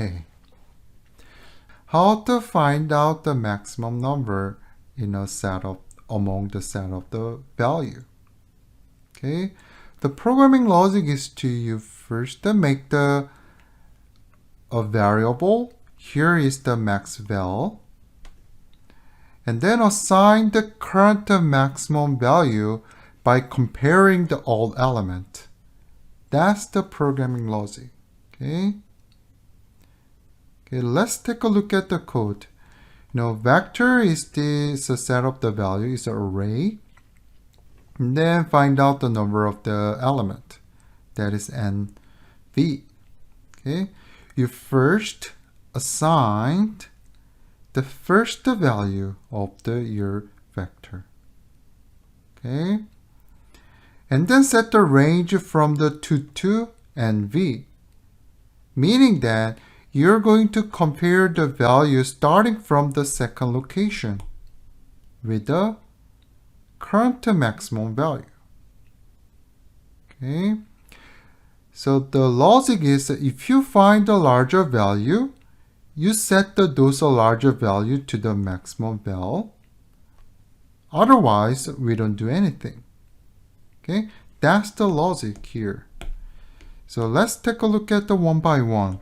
Okay. How to find out the maximum number in a set of among the set of the value? Okay. The programming logic is to you first make a variable. Here is the max val. And then assign the current maximum value by comparing the all element. That's the programming logic. Okay. Okay, let's take a look at the code. Vector is this set of the value is an array. And then find out the number of the element. That is nv. Okay. You first assigned the first value of your vector. Okay. And then set the range from the 2 to nv. Meaning that you're going to compare the value starting from the second location with the current maximum value. Okay. So the logic is that if you find a larger value, you set those larger value to the maximum val. Otherwise, we don't do anything. Okay. That's the logic here. So let's take a look at the one by one.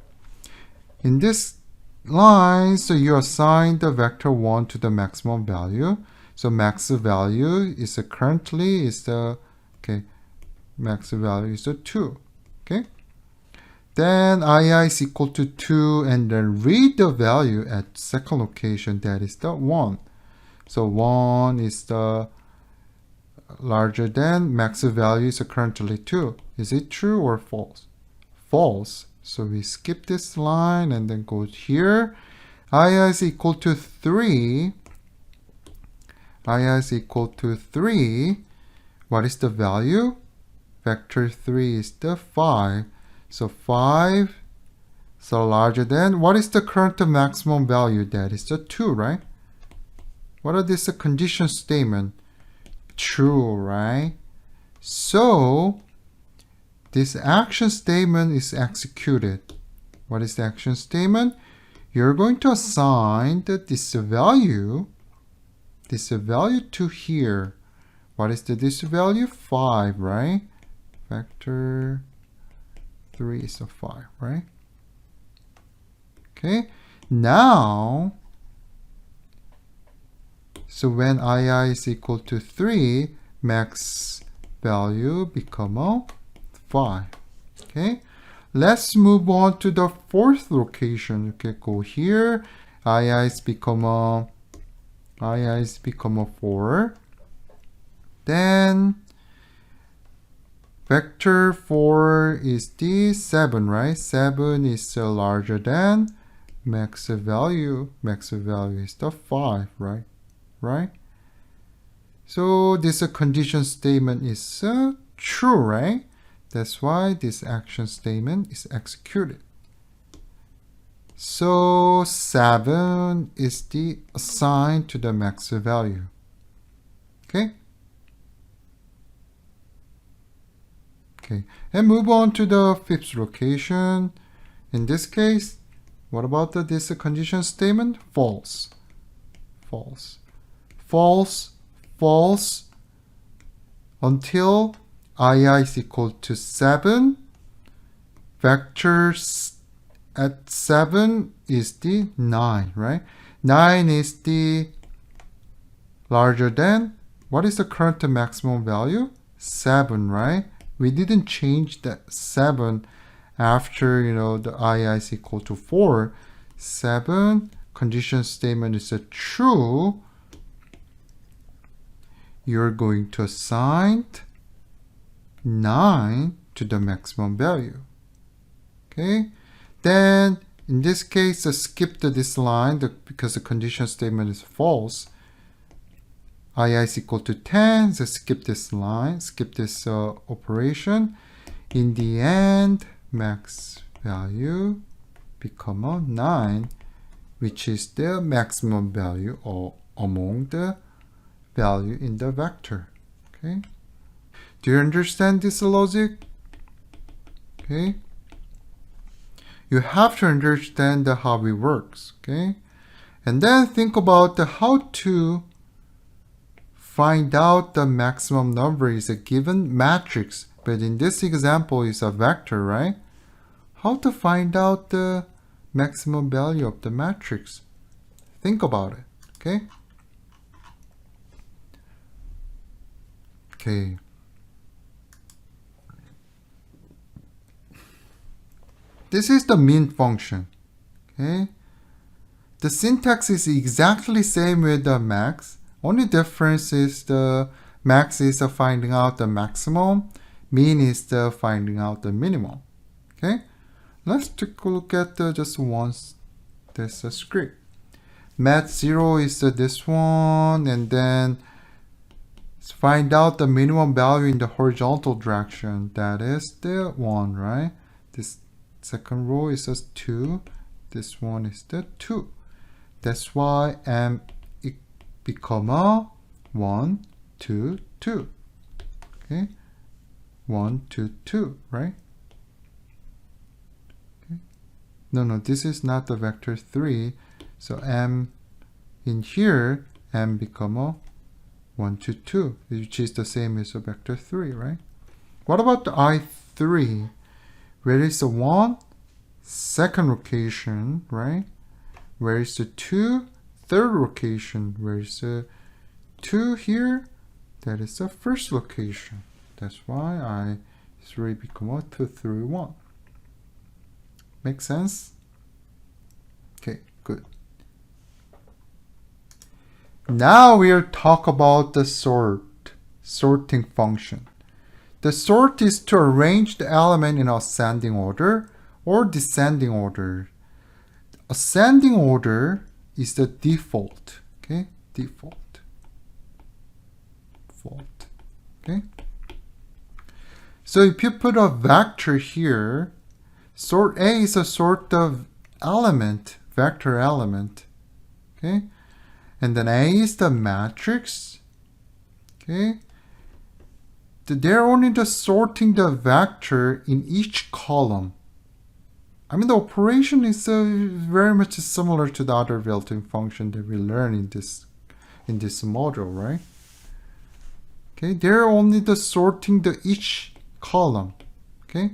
In this line, so you assign the vector 1 to the maximum value. So max value is currently is the max value is the 2. Okay. Then ii is equal to 2 and then read the value at second location, that is the 1. So 1 is the larger than max value is currently 2. Is it true or false? False. So we skip this line and then go here. ii is equal to 3. ii is equal to 3. What is the value? Vector 3 is the 5. So 5 so larger than, what is the current maximum value? That is the 2, right? What are this condition statement? True, right? So this action statement is executed. What is the action statement? You're going to assign this value to here. What is this value? 5, right? Vector 3 is a 5, right? Okay. Now, so when ii is equal to 3, max value become a 5. Okay. Let's move on to the fourth location. Okay, go here. ii is become a 4. Then vector 4 is the 7, right? 7 is larger than max value. Max value is the 5, right? Right? So this condition statement is true, right? That's why this action statement is executed. So 7 is the assigned to the max value. Okay? Okay, and move on to the fifth location. In this case, what about this condition statement? False. False. False. False. Until ii is equal to 7. Vectors at 7 is the 9, right? 9 is the larger than, what is the current maximum value? 7, right? We didn't change that 7 after, the ii is equal to 4. 7, condition statement is a true. You're going to assign 9 to the maximum value. Okay. Then, in this case, skip this line because the condition statement is false. ii is equal to 10, so skip this line, skip this operation. In the end, max value become a 9, which is the maximum value among the value in the vector. Okay. Do you understand this logic? Okay. you have to understand how it works, okay? And then think about how to find out the maximum number is a given matrix, but in this example it's a vector, right? How to find out the maximum value of the matrix? Think about it, okay? Okay. This is the min function, okay? The syntax is exactly same with the max. Only difference is the max is finding out the maximum, min is the finding out the minimum. Okay, let's take a look at just once this script. Mat 0 is this one, and then find out the minimum value in the horizontal direction. That is the 1, right? This second row is just 2. This one is the 2. That's why m become a 1, 2, 2. Okay, 1, 2, 2, right? Okay. No, this is not the vector 3. So m in here, m become a 1, 2, 2, which is the same as a vector 3, right? What about the I3? Where is the 1? Second location, right? Where is the 2? Third location. Where is the 2 here? That is the first location. That's why I3 become a 2, 3, 1. Make sense? Okay, good. Now we'll talk about the sorting function. The sort is to arrange the element in ascending order or descending order. Ascending order is the default, okay? Default. Okay? So if you put a vector here, sort A is a sort of element, vector element, okay? And then A is the matrix, okay? They're only just sorting the vector in each column. I mean, the operation is very much similar to the other built-in function that we learned in this module, right? Okay, they're only the sorting the each column. Okay.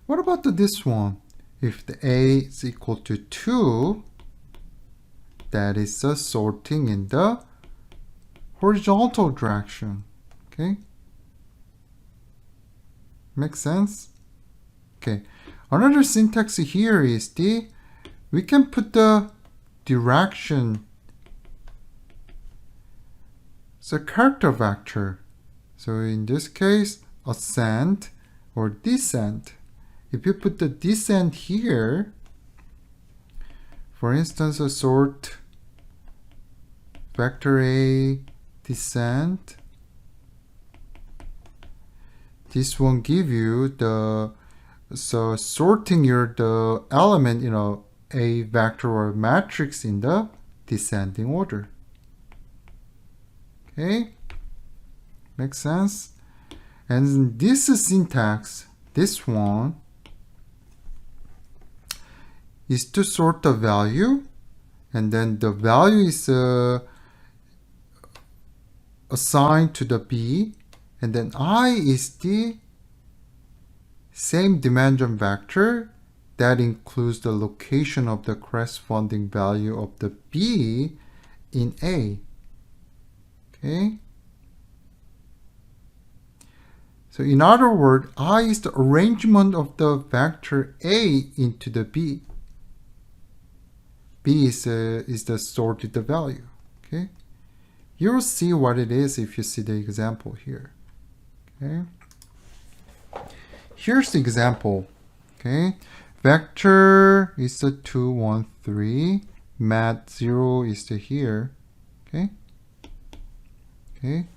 What about this one? If the A is equal to 2, that is the sorting in the horizontal direction. Okay. Make sense? Okay. Another syntax here is we can put the direction, it's a character vector. So in this case, ascend or descend. If you put the descend here, for instance, a sort vector A descend, this won't give you the, so sorting the element, a vector or matrix in the descending order. Okay, makes sense? And this syntax, this one, is to sort the value, and then the value is assigned to the B, and then I is the same dimension vector that includes the location of the corresponding value of the B in A. Okay. So in other words, I is the arrangement of the vector A into the B. B is the sorted value. Okay. You'll see what it is if you see the example here. Okay. Here's the example. Okay. Vector is the 2, 1, 3. Mat 0 is the here. Okay. Okay.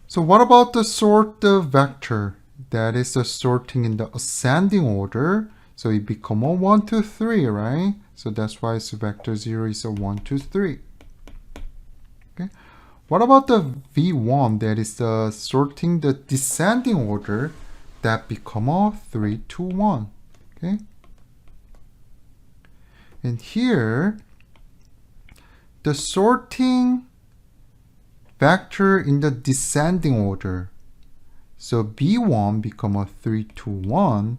So what about the sort vector? That is the sorting in the ascending order. So it become a 1, 2, 3, right? So that's why it's vector 0 is a 1, 2, 3. Okay. What about the V1? That is the sorting the descending order. that become a 3, 2, 1. Okay? And here, the sorting vector in the descending order. So B1 become a 3, 2, 1.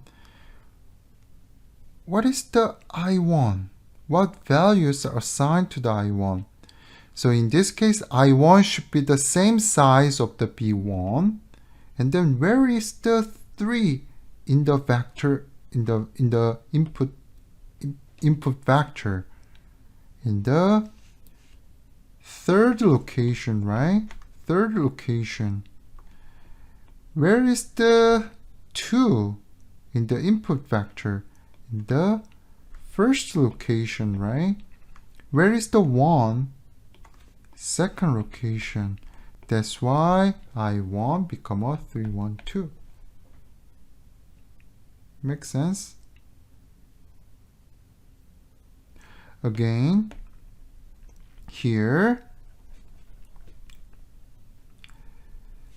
What is the I1? What values are assigned to the I1? So in this case, I1 should be the same size of the B1. And then where is the 3 in the vector, in the input vector? In the third location, right? Third location. Where is the 2 in the input vector? In the first location, right? Where is the 1? Second location. That's why I1 become a 3, 1, 2. Makes sense? Again, here.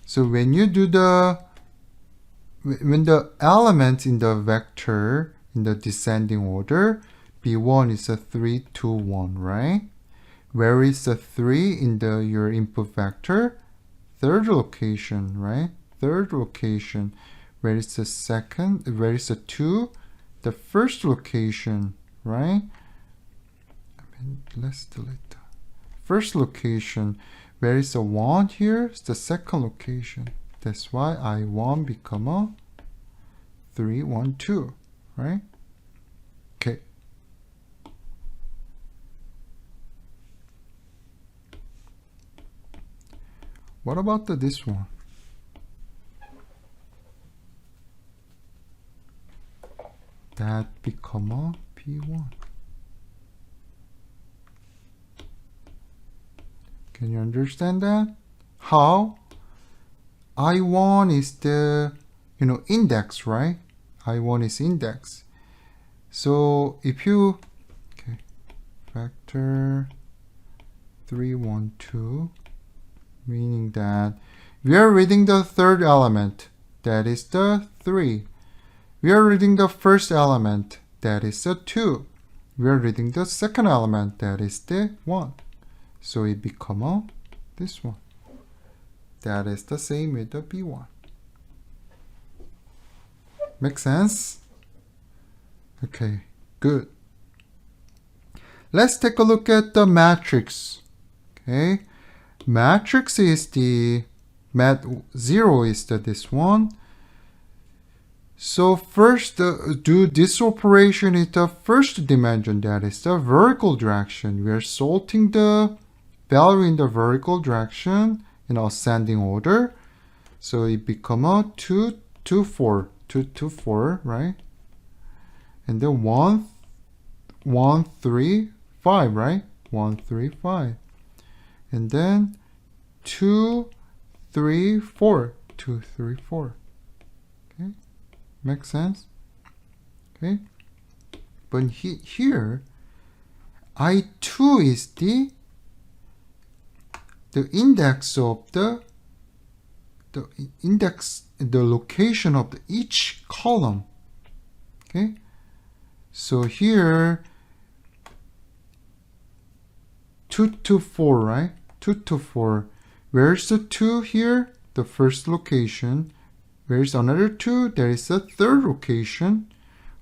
So when you do when the element in the vector in the descending order, B1 is a 3, 2, 1, right? Where is the 3 in your input vector? Third location, right? Third location. Where is the second? Where is the 2? The first location, right? Let's delete that. First location. Where is the 1 here? It's the second location. That's why I1 become a 3, 1, 2, right? Okay. What about this one? That become a P1. Can you understand that? How? I1 is the, index, right? I1 is index. So if you, okay, vector 3, 1, 2, meaning that we are reading the third element, that is the 3. We are reading the first element, that is the 2. We are reading the second element, that is the 1. So it become this one. That is the same with the B1. Make sense? Okay, good. Let's take a look at the matrix. Okay, matrix is the mat 0 is this one. So first, do this operation in the first dimension, that is the vertical direction. We are sorting the value in the vertical direction in ascending order. So it become a 2, 2, 4, 2, 2, 4, right? And then 1, 1, 3, 5, right? 1, 3, 5. And then 2, 3, 4, 2, 3, 4. Okay, makes sense? Okay, but here, I2 is the index of the location of each column. Okay, so here 2 to 4, right? 2 to 4. Where's the 2 here? The first location. Where's another 2? There is a third location.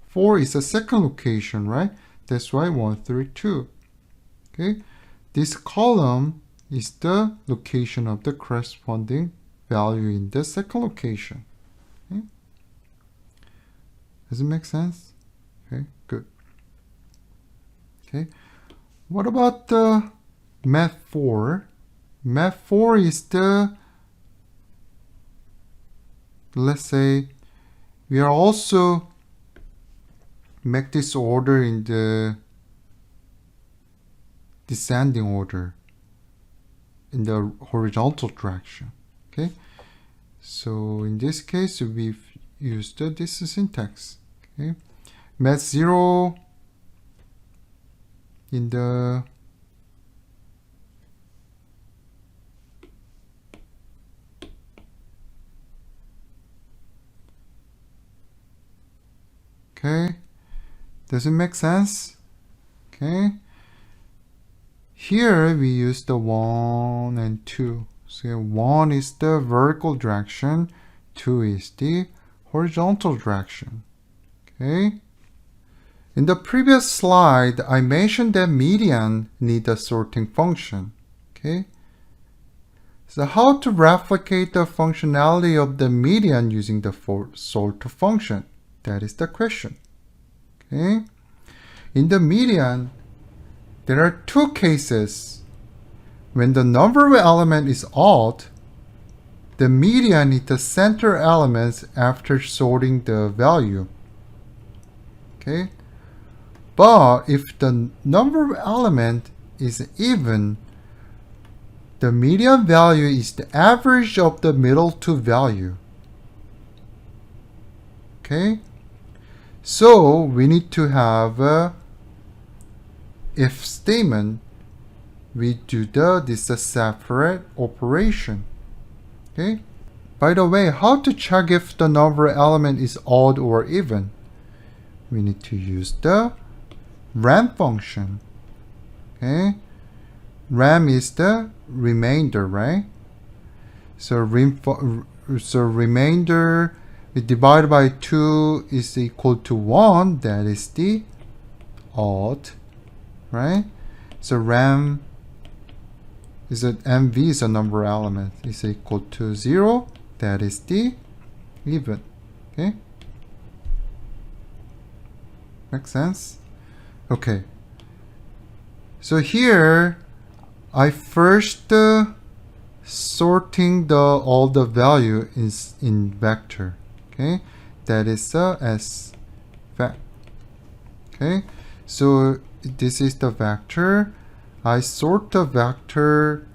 4 is the second location, right? That's why 1, 3, 2. Okay, this column is the location of the corresponding value in the second location. Okay? Does it make sense? Okay, good. Okay, what about the math 4? Math 4 is the, let's say, we are also make this order in the descending order in the horizontal direction. Okay, so in this case we've used this syntax. Okay, math 0 in the Okay, does it make sense? Okay, here we use the 1 and 2. So 1 is the vertical direction, 2 is the horizontal direction. Okay. In the previous slide, I mentioned that median need a sorting function. Okay. So how to replicate the functionality of the median using the sort function? That is the question. Okay. In the median, there are two cases. When the number of element is odd, the median is the center elements after sorting the value. Okay. But if the number of element is even, the median value is the average of the middle two value. Okay. So we need to have a if statement. We do this separate operation. Okay. By the way, how to check if the number element is odd or even? We need to use the rem function. Okay. Rem is the remainder, right? So remainder we divide by 2 is equal to 1. That is the odd, right? So rem is that mv is a number element is equal to 0. That is the even. Okay. Makes sense? Okay. So here I first sorting all the value is in vector. Okay. That is S vec. Okay. So this is the vector. I sort the vector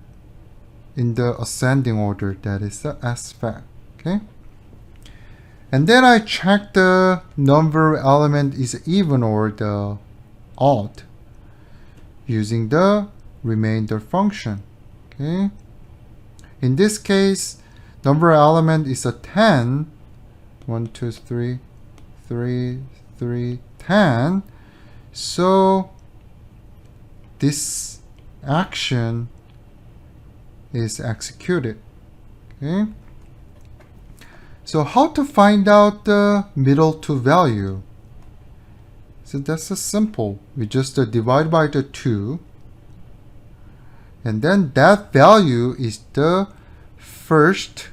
in the ascending order. That is the S vec. Okay. And then I check the number element is even or the odd using the remainder function. Okay. In this case, number element is a 10. 1, 2, 3, 3, 3, 10. So this action is executed. Okay. So how to find out the middle two value? So that's a simple. We just divide by the 2. And then that value is the first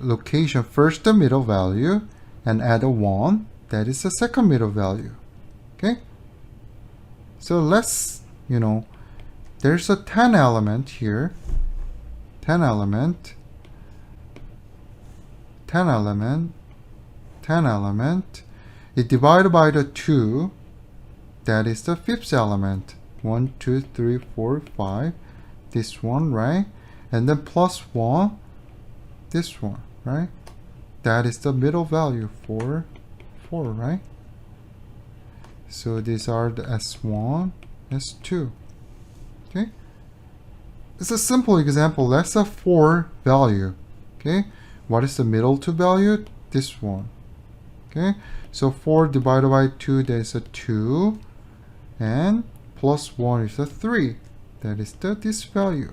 location, first the middle value, and add a 1. That is the second middle value. Okay. So let's, there's a 10 element here. 10 element. 10 element. 10 element. It divided by the 2. That is the fifth element. 1, 2, 3, 4, 5. This one, right? And then plus 1. This one, right? That is the middle value for 4, right? So these are the S1, S2. Okay? It's a simple example. That's a 4 value. Okay? What is the middle two value? This one. Okay? So 4 divided by 2, that is a 2. And plus 1 is a 3. That is this value.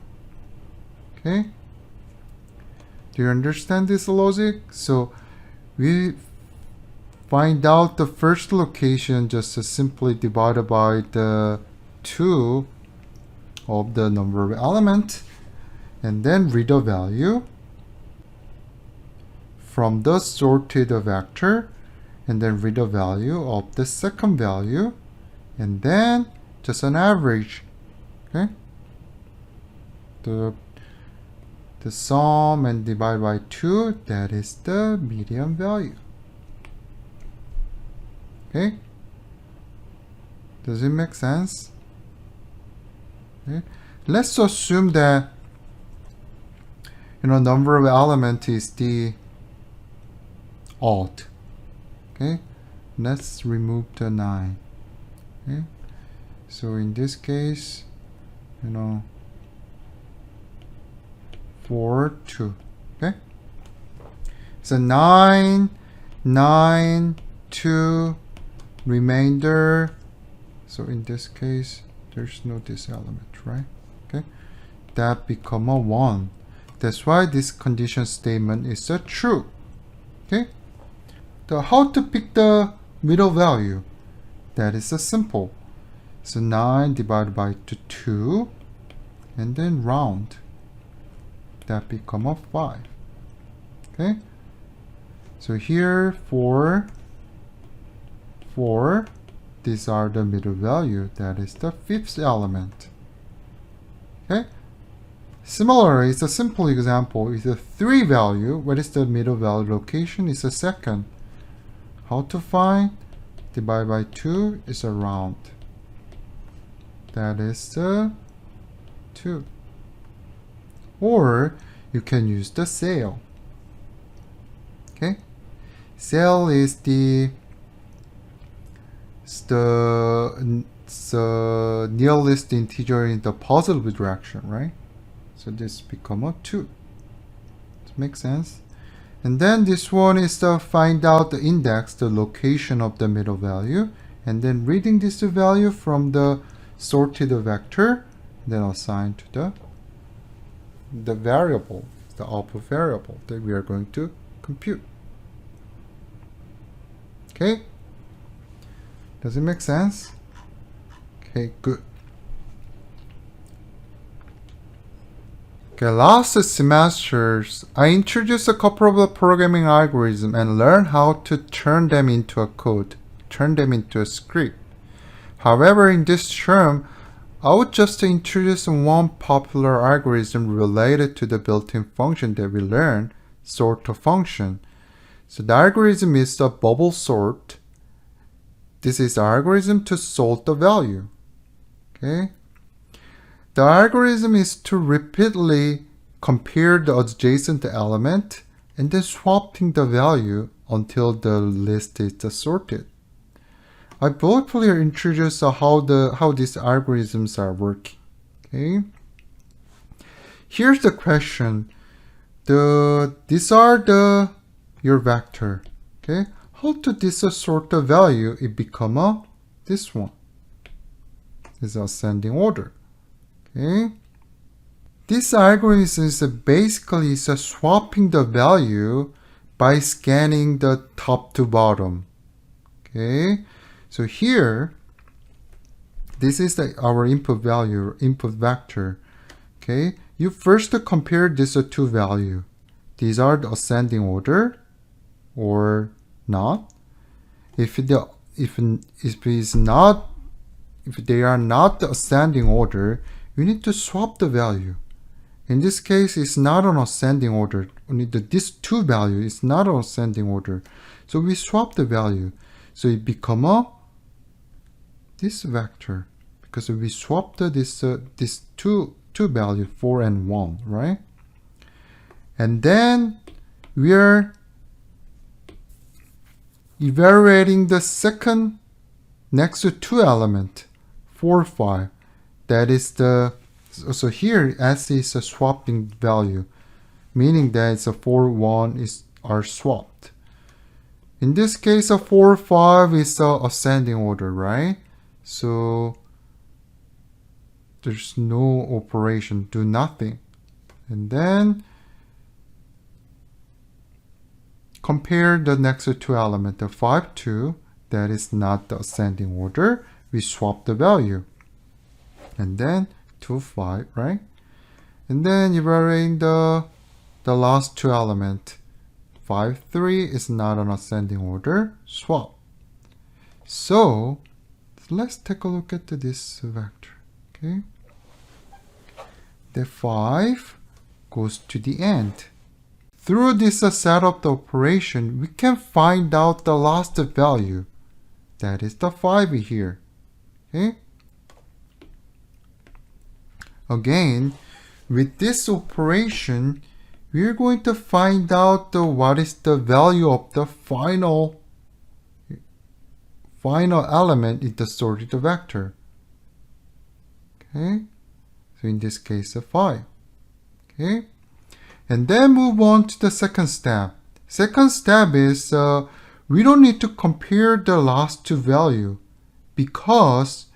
Okay? Do you understand this logic? So we find out the first location just simply divided by the 2 of the number of element, and then read the value from the sorted vector, and then read the value of the second value, and then just an average. Okay. The sum and divide by 2, that is the median value. Okay. Does it make sense? Okay. Let's assume that number of element is the odd. Okay. Let's remove the 9. Okay. So in this case, 4, 2. Okay. So 9, 9, 2 remainder. So in this case, there's no this element, right? Okay, that become a 1. That's why this condition statement is a true. Okay, how to pick the middle value? That is a simple. So 9 divided by 2, and then round. That become a 5. Okay, so here 4, these are the middle value. That is the 5th element. Okay, similarly, it's a simple example. It's a 3 value. What is the middle value location? It's a 2nd. How to find? Divide by 2 is a round. That is the 2. Or you can use the cell. Okay, cell is the nearest integer in the positive direction, right? So this become a 2. Does make sense? And then this one is to find out the index, the location of the middle value, and then reading this value from the sorted vector, then assign to the variable, the output variable that we are going to compute. Okay? Does it make sense? Okay, good. Okay, last semesters, I introduced a couple of the programming algorithms and learned how to turn them into a code, turn them into a script. However, in this term, I would just introduce one popular algorithm related to the built-in function that we learned, sort function. So the algorithm is the bubble sort. This is the algorithm to sort the value. Okay. The algorithm is to repeatedly compare the adjacent element and then swapping the value until the list is sorted. I briefly introduced how these algorithms are working. Okay. Here's the question. These are your vector. Okay. How to sort the value? It become this one. This is ascending order. Okay. This algorithm is basically swapping the value by scanning the top to bottom. Okay. So here, this is our input value, input vector. Okay. You first compare these two values. These are the ascending order or not. If they are not the ascending order, you need to swap the value. In this case, it's not an ascending order. Only these two values is not an ascending order. So we swap the value. So it become this vector because we swapped this two value 4 and 1, right? And then we are evaluating the second next to 2 element 4, 5. That is so here S is a swapping value, meaning that it's a 4, 1 are swapped. In this case, a 4, 5 is a ascending order, right? So there's no operation, do nothing. And then compare the next 2 element, the 5, 2, that is not the ascending order. We swap the value. And then 2, 5, right? And then evaluating the last 2 element. 5, 3 is not an ascending order. Swap. So let's take a look at this vector. Okay. The 5 goes to the end. Through this setup the operation, we can find out the last value. That is the 5 here. Okay. Again, with this operation, we are going to find out what is the value of the final element in the sorted vector. Okay, so in this case, 5. Okay, and then move on to the second step. Second step is we don't need to compare the last two value because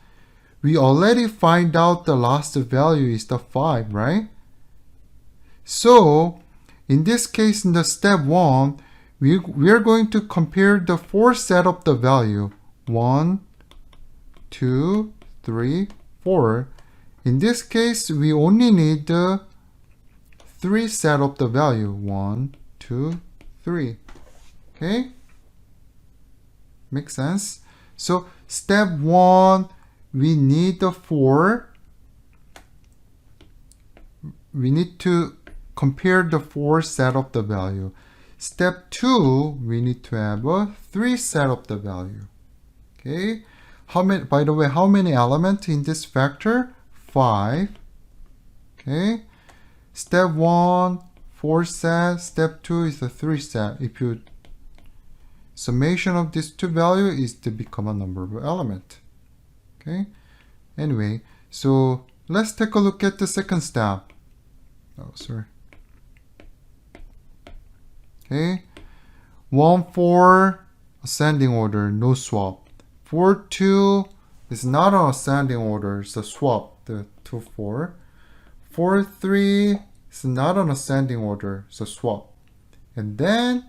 we already find out the last value is the 5, right? So in this case, in the step 1, we are going to compare the 4 set of the value. 1, 2, 3, 4. In this case, we only need the 3 set of the value. 1, 2, 3. Okay? Makes sense? So step 1, we need the 4. We need to compare the 4 set of the value. Step 2, we need to have a 3 set of the value. Okay? By the way, how many elements in this vector? 5. Okay? Step 1, 4 set. Step 2 is a 3 set. If you summation of these two values is to become a number of element. Okay? Anyway, so let's take a look at the second step. Oh, sorry. Okay? 1, 4, ascending order, no swap. 4, 2 is not an ascending order, it's a swap, the 2, 4. 4, 3 is not an ascending order, it's a swap. And then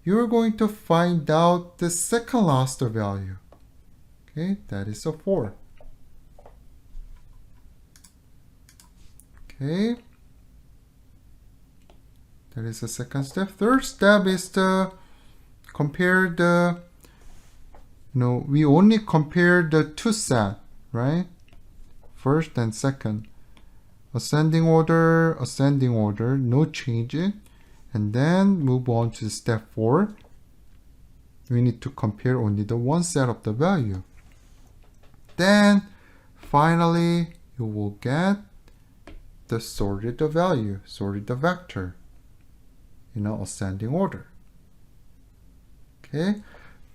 you're going to find out the second last value. Okay, that is a 4. Okay. That is the second step. Third step is to compare the, we only compare the 2 set, right? First and second. Ascending order, no change. And then move on to step 4. We need to compare only the 1 set of the value. Then finally you will get the sorted value, sorted vector in an ascending order. Okay,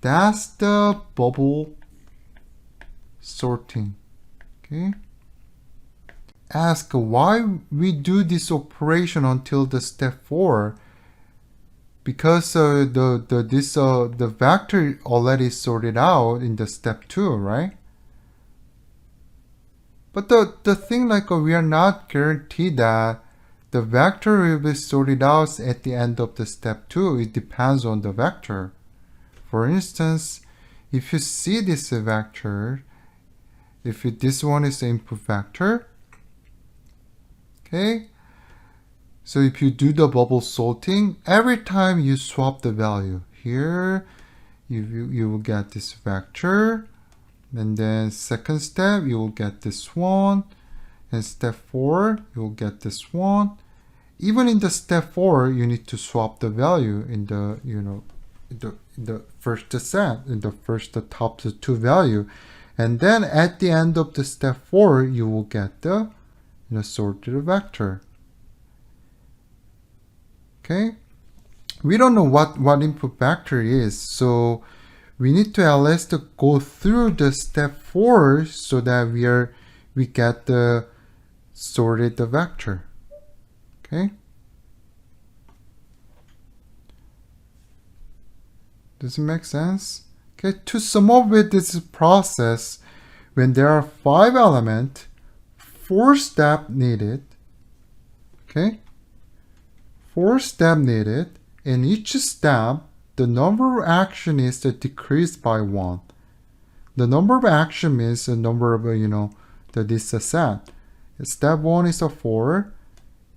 that's the bubble sorting. Okay, ask why we do this operation until the step 4, because the vector already sorted out in the step 2, right? But the thing, like, we are not guaranteed that the vector will be sorted out at the end of the step 2. It depends on the vector. For instance, if you see this vector, this one is the input vector, okay? So if you do the bubble sorting, every time you swap the value, here you will get this vector, and then second step you will get this one, and step 4 you will get this one. Even in the step 4, you need to swap the value in the the first set, in the first top 2 value, and then at the end of the step 4 you will get the sorted vector. Okay, we don't know what input vector is, so we need to at least go through the step 4 so that we get the sorted vector. Okay, does it make sense? Okay, to sum up with this process, when there are 5 elements, 4 steps needed. Okay, 4 steps needed. In each step, the number of action is decreased by 1. The number of action means the number of this set. Step 1 is a 4.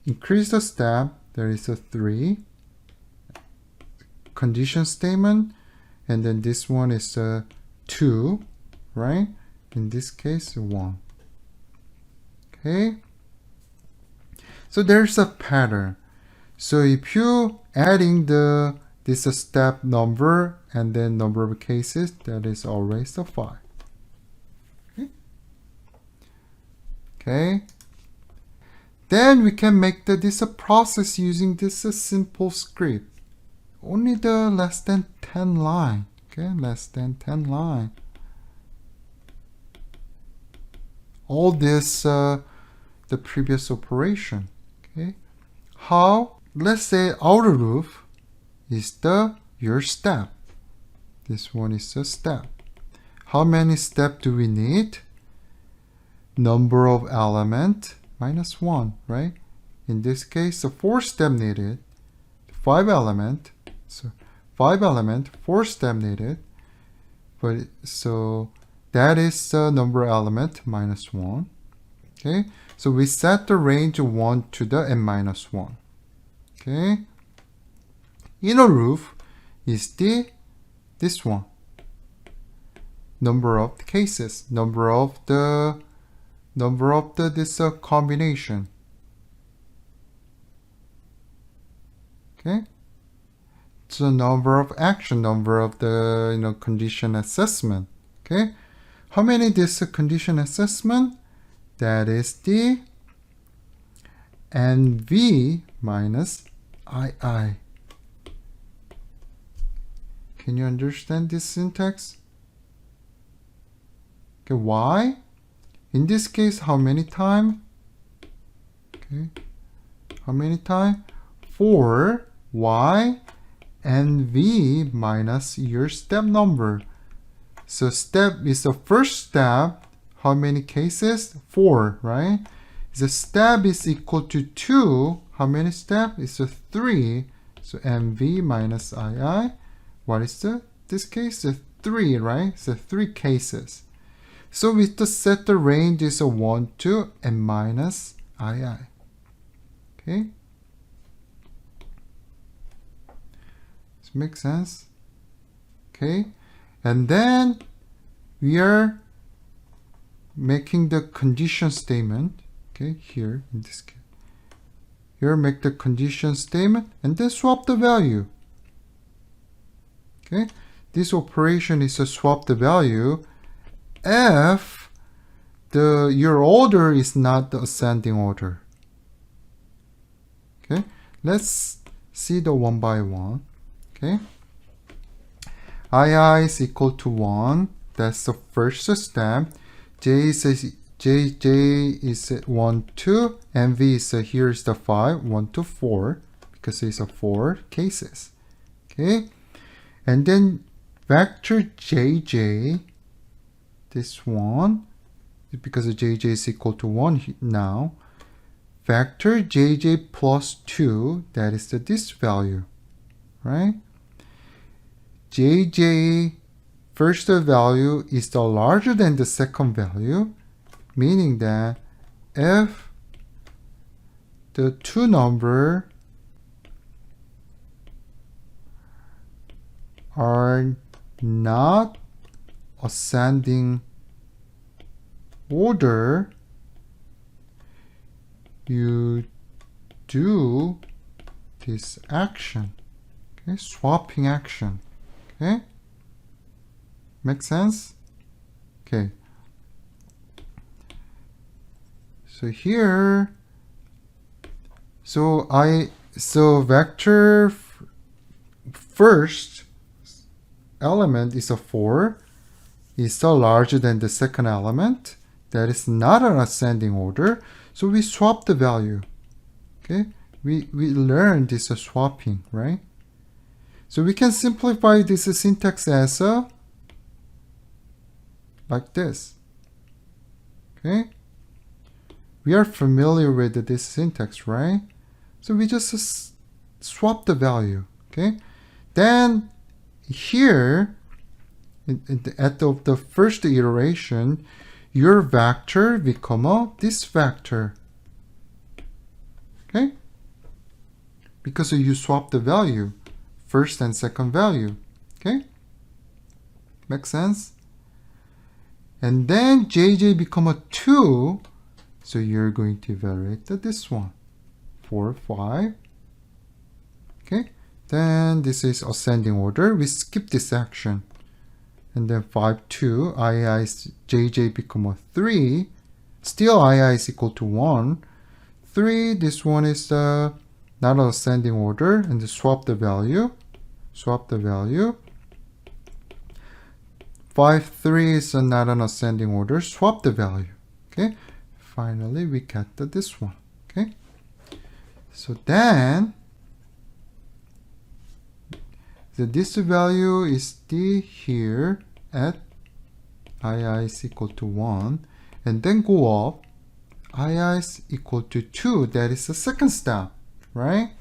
Increase the step, there is a 3. Condition statement, and then this one is a 2, right? In this case, 1. Okay. So there's a pattern. So if you adding this step number and then number of cases, that is always a 5. Okay. Okay. Then we can make this process using this simple script. Only the less than 10 line. Okay, less than 10 line. All this the previous operation. Okay. How? Let's say outer loop is your step. This one is a step. How many steps do we need? Number of element minus 1, right? In this case, the 4 step needed. 5 element. So 5 element, 4 step needed. But so that is the number element minus 1. Okay, so we set the range 1 to the n minus 1. Okay, inner loop is this one. Number of the cases, number of this combination. Okay, so number of action, number of the condition assessment. Okay, how many this condition assessment? That is the NV minus II. Can you understand this syntax? Okay, why? In this case, how many times? Okay, how many times? 4 y NV minus your step number. So step is the first step. How many cases? 4, right? The step is equal to 2. How many steps? It's a 3. So MV minus II. What is this case? The 3, right? So 3 cases. So with the set the range is a 1 to n minus II. Okay? This makes sense? Okay? And then we are making the condition statement. Okay, here in this case. Here make the condition statement and then swap the value. Okay, this operation is to swap the value if your order is not the ascending order. Okay, let's see the one by one. Okay, II is equal to 1. That's the first step. J is 1, 2, and V is here is the 5, 1 to 4, because it's 4 cases. Okay, and then vector JJ, this one, because JJ is equal to 1 now, vector JJ plus 2, that is this value, right? JJ first value is the larger than the second value, meaning that if the two numbers are not ascending order, you do this action, okay, swapping action. Okay, make sense? Okay. So here, so vector first element is a 4, is still larger than the second element. That is not an ascending order. So we swap the value. Okay, we learned this swapping, right? So we can simplify this syntax as like this. Okay. We are familiar with this syntax, right? So we just swap the value, okay? Then here, at the first iteration, your vector become this vector, okay? Because you swap the value, first and second value, okay? Make sense? And then JJ become a 2, so you're going to evaluate this one, 4, 5. Okay, then this is ascending order. We skip this action. And then 5, 2, JJ become a 3. Still II is equal to 1. 3, this one is not an ascending order. And then swap the value. Swap the value. 5, 3 is not an ascending order. Swap the value. Okay. Finally, we get this one. Okay. So then So this value is still here at I is equal to 1, and then go up. I is equal to 2. That is the second step, right?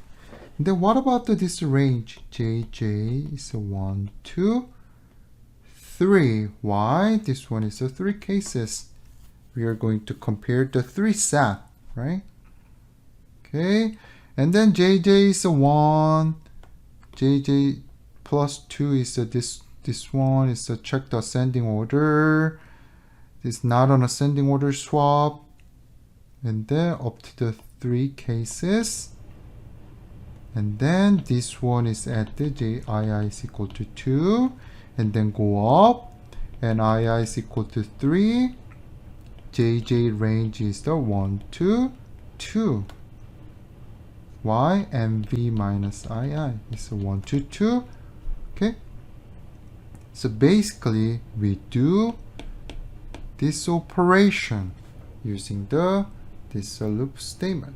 And then what about this range? JJ is a 1, 2, 3. Why? This one is a 3 cases. We are going to compare the 3 set, right? Okay, and then JJ is a 1. JJ plus 2 is a this one is a check the ascending order. It's not an ascending order swap. And then up to the 3 cases. And then this one is at the JII is equal to 2. And then go up. And II is equal to 3. JJ range is the 1, 2, 2. Y and V minus II is a 1, 2, 2. Okay. So basically, we do this operation using this loop statement,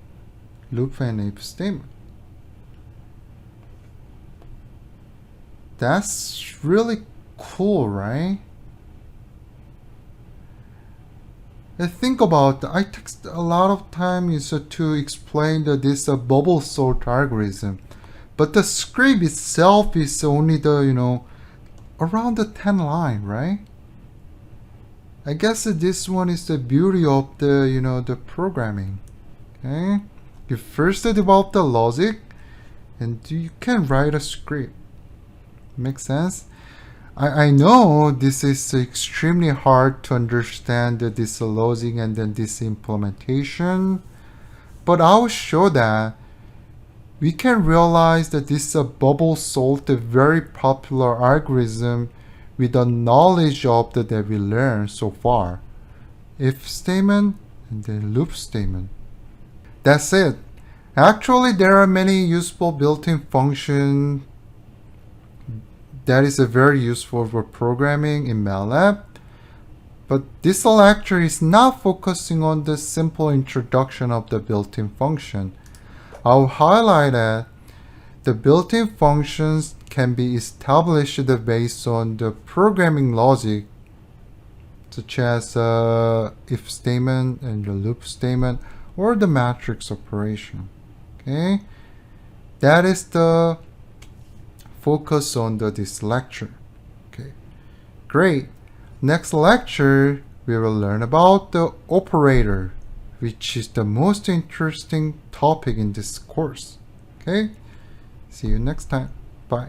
loop and if statement. That's really cool, right? And think about I take a lot of time to explain this bubble sort algorithm, but the script itself is only the around the 10 line, right? I guess this one is the beauty of the programming. Okay, you first develop the logic, and you can write a script. Makes sense? I know this is extremely hard to understand this logic and then this implementation, but I'll show that we can realize that this bubble sort a very popular algorithm with the knowledge of that we learned so far. If statement and then loop statement. That's it. Actually, there are many useful built-in functions that is very useful for programming in MATLAB. But this lecture is not focusing on the simple introduction of the built-in function. I'll highlight that the built-in functions can be established based on the programming logic, such as if statement and the loop statement or the matrix operation. Okay, that is the focus on this lecture. Okay, great. Next lecture we will learn about the operator, which is the most interesting topic in this course. Okay, see you next time. Bye.